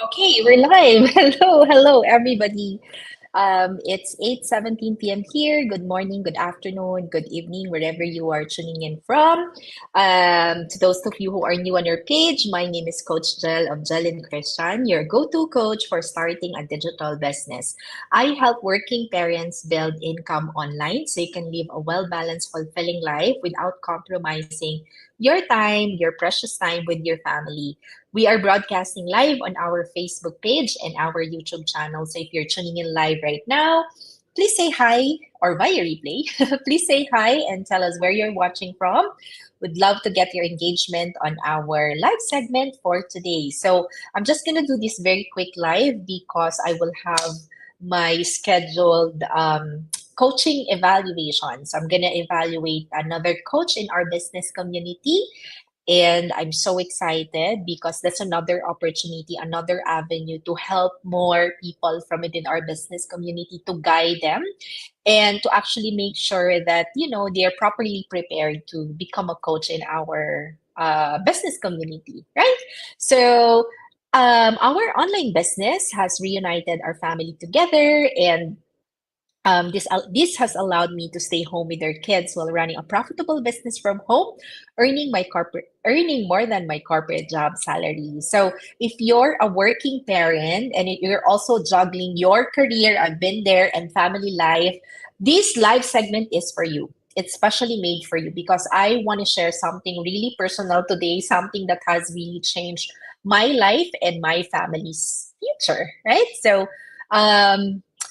Okay, we're live. Hello, everybody. It's 8:17 p.m. here. Good morning, good afternoon, good evening, wherever you are tuning in from. To those of you who are new on your page, my name is Coach Jel of Jel and Christian, your go-to coach for starting a digital business. I help working parents build income online so you can live a well-balanced, fulfilling life without compromising your time, your precious time with your family. We are broadcasting live on our Facebook page and our YouTube channel. So if you're tuning in live right now, please say hi or via replay. Please say hi and tell us where you're watching from. We'd love to get your engagement on our live segment for today. So I'm just going to do this very quick live because I will have my scheduled coaching evaluation. So I'm going to evaluate another coach in our business community, and I'm so excited because that's another opportunity, another avenue to help more people from within our business community, to guide them and to actually make sure that, they're properly prepared to become a coach in our business community, right? So, our online business has reunited our family together, and this has allowed me to stay home with their kids while running a profitable business from home, earning more than my corporate job salary. So if you're a working parent and you're also juggling your career, I've been there, and family life, this live segment is for you. It's specially made for you because I want to share something really personal today, something that has really changed my life and my family's future, right? So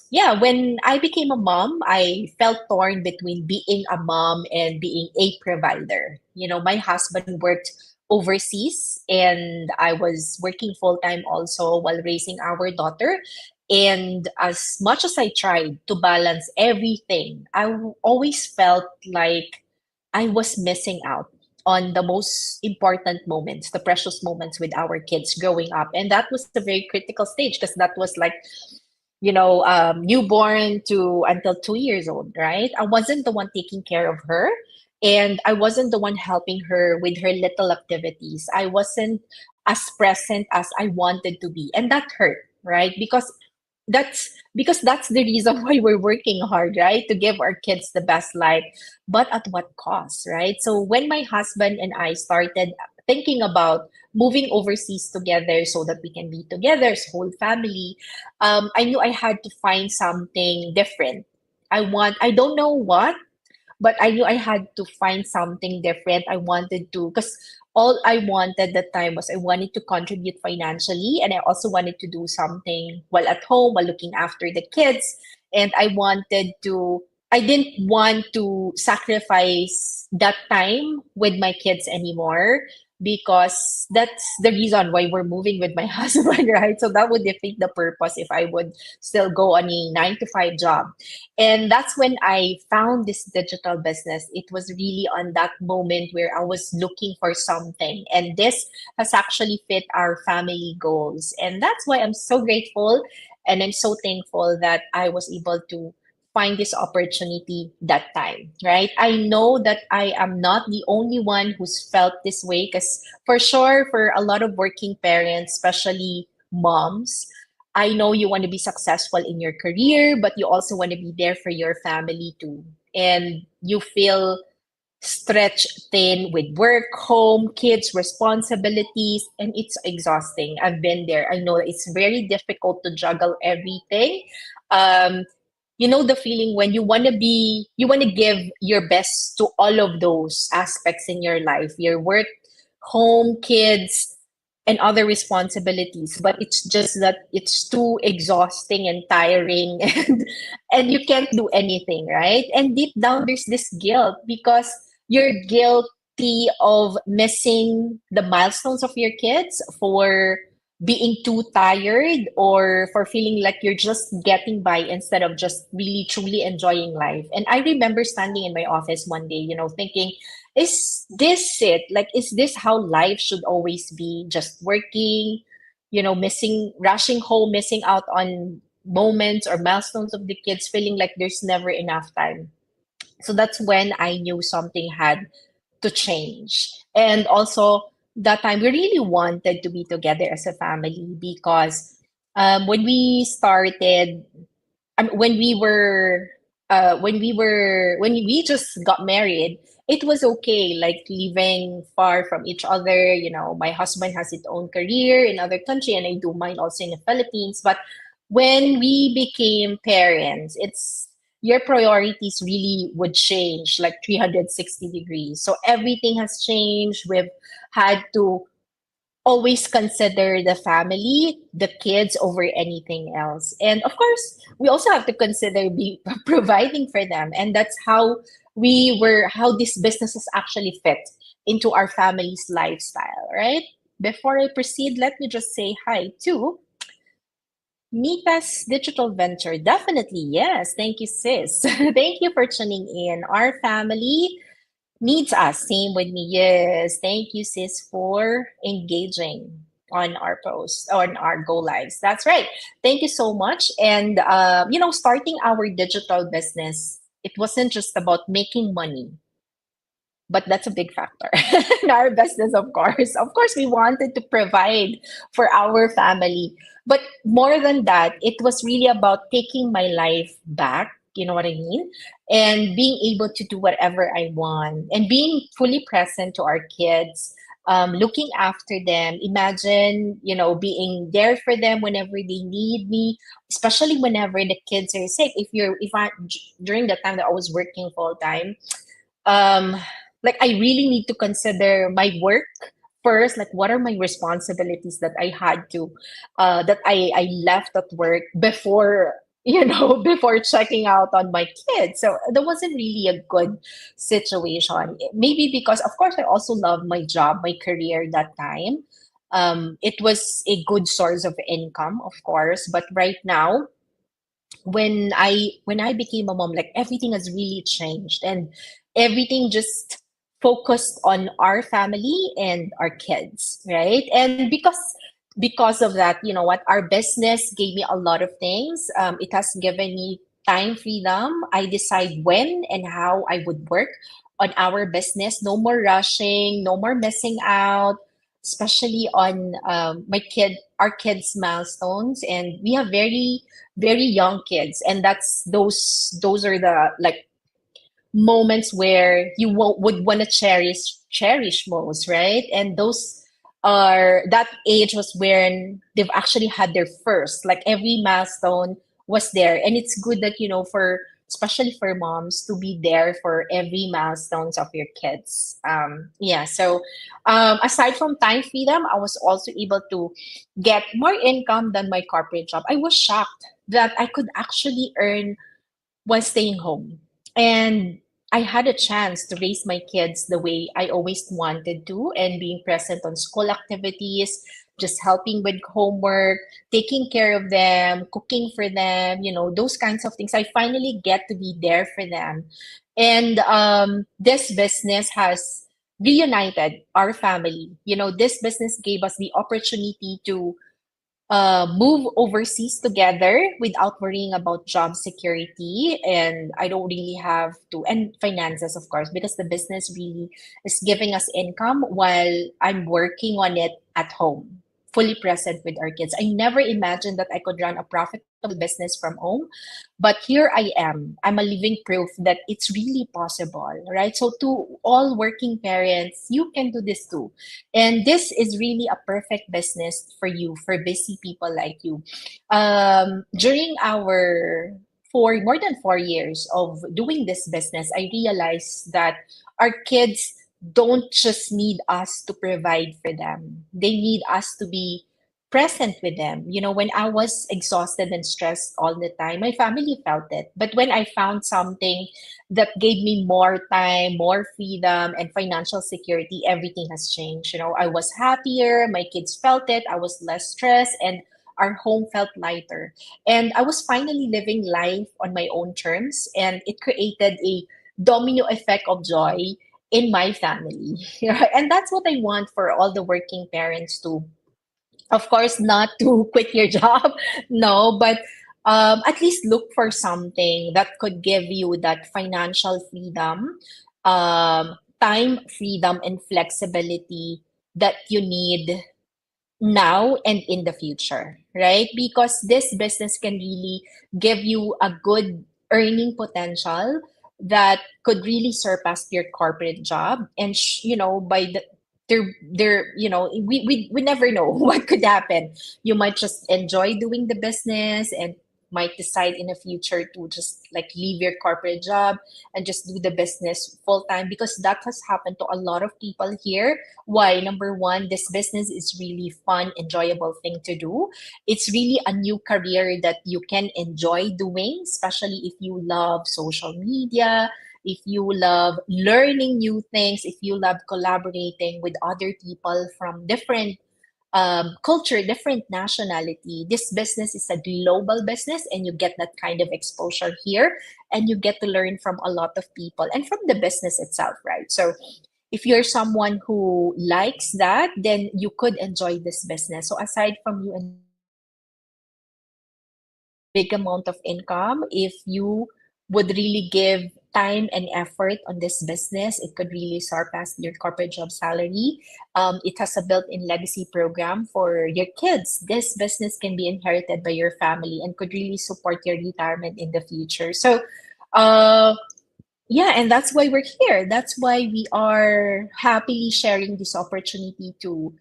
yeah, when I became a mom, I felt torn between being a mom and being a provider. My husband worked overseas, and I was working full time also while raising our daughter. And as much as I tried to balance everything, always felt like I was missing out on the most important moments, the precious moments with our kids growing up. And that was a very critical stage because that was like newborn to until 2 years old, right? I wasn't the one taking care of her, and I wasn't the one helping her with her little activities. I wasn't as present as I wanted to be, and that hurt, right? Because that's the reason why we're working hard, right? To give our kids the best life, but at what cost, right? So when my husband and I started thinking about moving overseas together so that we can be together as whole family, I knew I had to find something different. I don't know what, but I knew I had to find something different. I wanted to, because all I wanted that time was I wanted to contribute financially, and I also wanted to do something while at home, while looking after the kids. And I didn't want to sacrifice that time with my kids anymore, because that's the reason why we're moving with my husband, right? So that would defeat the purpose if I would still go on a 9 to 5 job. And that's when I found this digital business. It was really on that moment where I was looking for something. And this has actually fit our family goals. And that's why I'm so grateful and I'm so thankful that I was able to find this opportunity that time, right? I know that I am not the only one who's felt this way, because for sure, for a lot of working parents, especially moms, I know you want to be successful in your career, but you also want to be there for your family too. And you feel stretched thin with work, home, kids, responsibilities, and it's exhausting. I've been there. I know it's very difficult to juggle everything. Um, the feeling when you want to give your best to all of those aspects in your life, your work, home, kids, and other responsibilities, but it's just that it's too exhausting and tiring, and you can't do anything, right? And deep down there's this guilt because you're guilty of missing the milestones of your kids, for being too tired, or for feeling like you're just getting by instead of just really truly enjoying life. And I remember standing in my office one day, thinking, is this it? Like, is this how life should always be? Just working, rushing home, missing out on moments or milestones of the kids, feeling like there's never enough time. So that's when I knew something had to change. And also, that time we really wanted to be together as a family because when we started, when we were when we just got married, it was okay, like living far from each other. My husband has his own career in other country, and I do mine also in the Philippines. But when we became parents, it's your priorities really would change like 360 degrees. So everything has changed. We've had to always consider the family, the kids over anything else. And of course, we also have to consider providing for them. And that's how these businesses actually fit into our family's lifestyle, right? Before I proceed, let me just say hi to Mika's digital venture. Definitely, yes. Thank you, sis. Thank you for tuning in. Our family needs us. Same with me. Yes. Thank you, sis, for engaging on our posts, on our go lives. That's right. Thank you so much. And starting our digital business, it wasn't just about making money, but that's a big factor in our business, of course. Of course, we wanted to provide for our family. But more than that, it was really about taking my life back. You know what I mean? And being able to do whatever I want and being fully present to our kids, looking after them. Imagine, being there for them whenever they need me, especially whenever the kids are sick. If I, during the time that I was working full time, um like I really need to consider my work first. Like, what are my responsibilities that I had to that I left at work before, before checking out on my kids. So that wasn't really a good situation. Maybe because, of course, I also love my job, my career that time. It was a good source of income, of course, but right now, when I became a mom, like everything has really changed, and everything just focused on our family and our kids, right? And because of that, you know what, our business gave me a lot of things. It has given me time freedom. I decide when and how I would work on our business. No more rushing, no more missing out, especially on our kids milestones. And we have very very young kids, and those are the like moments where you would want to cherish most, right? And those are that age was when they've actually had their first, like every milestone was there. And it's good that, for especially for moms, to be there for every milestones of your kids. Yeah, so aside from time freedom, I was also able to get more income than my corporate job. I was shocked that I could actually earn while staying home. And I had a chance to raise my kids the way I always wanted to, and being present on school activities, just helping with homework, taking care of them, cooking for them, those kinds of things. I finally get to be there for them. And this business has reunited our family. This business gave us the opportunity to move overseas together without worrying about job security. And I don't really have to, and finances, of course, because the business really is giving us income while I'm working on it at home, fully present with our kids. I never imagined that I could run a profitable business from home, but here I am. I'm a living proof that it's really possible, right? So to all working parents, you can do this too. And this is really a perfect business for you, for busy people like you. During our more than 4 years of doing this business, I realized that our kids don't just need us to provide for them. They need us to be present with them. When I was exhausted and stressed all the time, my family felt it. But when I found something that gave me more time, more freedom, and financial security, everything has changed. I was happier, my kids felt it, I was less stressed, and our home felt lighter. And I was finally living life on my own terms, and it created a domino effect of joy in my family. And that's what I want for all the working parents too. Of course, not to quit your job, no, but at least look for something that could give you that financial freedom, time freedom, and flexibility that you need now and in the future, right? Because this business can really give you a good earning potential that could really surpass your corporate job. And by we never know what could happen. You might just enjoy doing the business and might decide in the future to just like leave your corporate job and just do the business full time, because that has happened to a lot of people here. Why? Number one, this business is really fun, enjoyable thing to do. It's really a new career that you can enjoy doing, especially if you love social media, if you love learning new things, if you love collaborating with other people from different culture, different nationality. This business is a global business, and you get that kind of exposure here, and you get to learn from a lot of people and from the business itself, right? So if you're someone who likes that, then you could enjoy this business. So aside from you enjoying the business, a big amount of income, if you would really give time and effort on this business, it could really surpass your corporate job salary. It has a built-in legacy program for your kids. This business can be inherited by your family and could really support your retirement in the future. So, uh, yeah, and that's why we're here. That's why we are happily sharing this opportunity to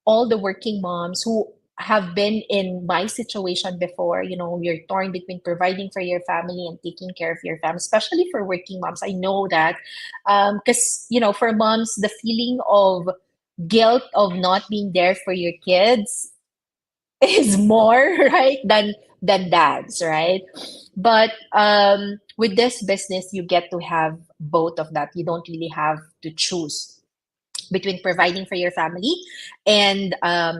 all the working moms who have been in my situation before. You're torn between providing for your family and taking care of your family, especially for working moms. I know that because, for moms, the feeling of guilt of not being there for your kids is more right than dads, right? But with this business, you get to have both of that. You don't really have to choose between providing for your family and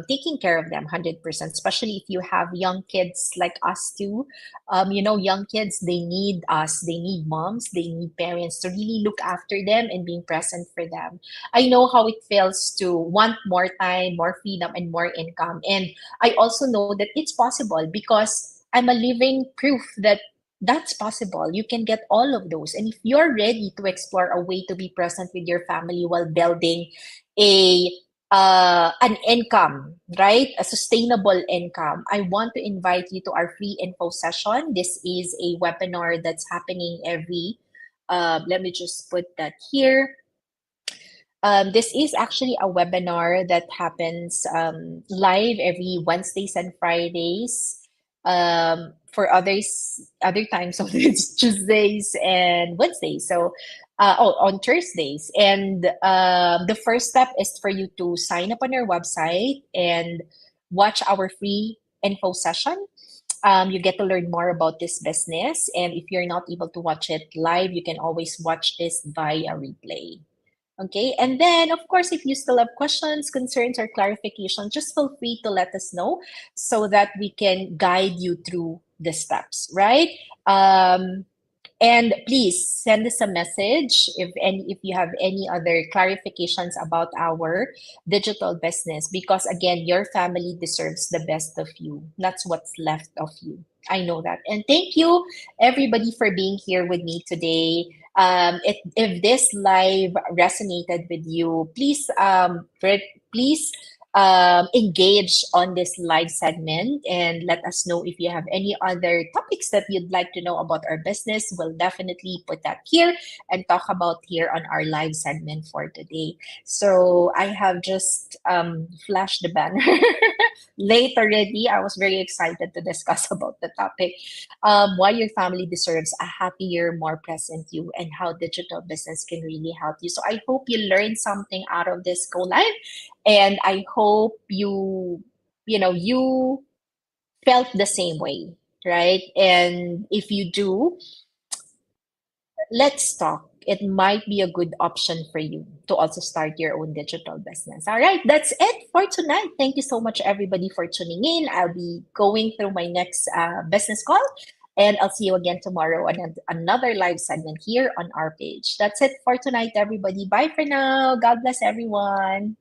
taking care of them 100%, especially if you have young kids like us too. Young kids, they need us, they need moms, they need parents to really look after them and being present for them. I know how it feels to want more time, more freedom, and more income. And I also know that it's possible because I'm a living proof that that's possible. You can get all of those. And if you're ready to explore a way to be present with your family while building a an income, right? A sustainable income. I want to invite you to our free info session. This is a webinar that's happening every let me just put that here. This is actually a webinar that happens live every Wednesdays and Fridays. For other times, so it's Tuesdays and Wednesdays. So, on Thursdays. And the first step is for you to sign up on our website and watch our free info session. You get to learn more about this business. And if you're not able to watch it live, you can always watch this via replay. Okay, and then of course, if you still have questions, concerns, or clarification, just feel free to let us know so that we can guide you through the steps, right? Um, and please send us a message if you have any other clarifications about our digital business, because again, your family deserves the best of you. That's what's left of you. I know that. And thank you everybody for being here with me today. If this live resonated with you, please engage on this live segment and let us know if you have any other topics that you'd like to know about our business. We'll definitely put that here and talk about here on our live segment for today. So I have just flashed the banner late already. I was very excited to discuss about the topic, why your family deserves a happier, more present you, and how digital business can really help you. So I hope you learned something out of this go live, and I hope you felt the same way, right? And if you do, let's talk. It might be a good option for you to also start your own digital business. All right, that's it for tonight. Thank you so much, everybody, for tuning in. I'll be going through my next business call, and I'll see you again tomorrow on another live segment here on our page. That's it for tonight, everybody. Bye for now. God bless everyone.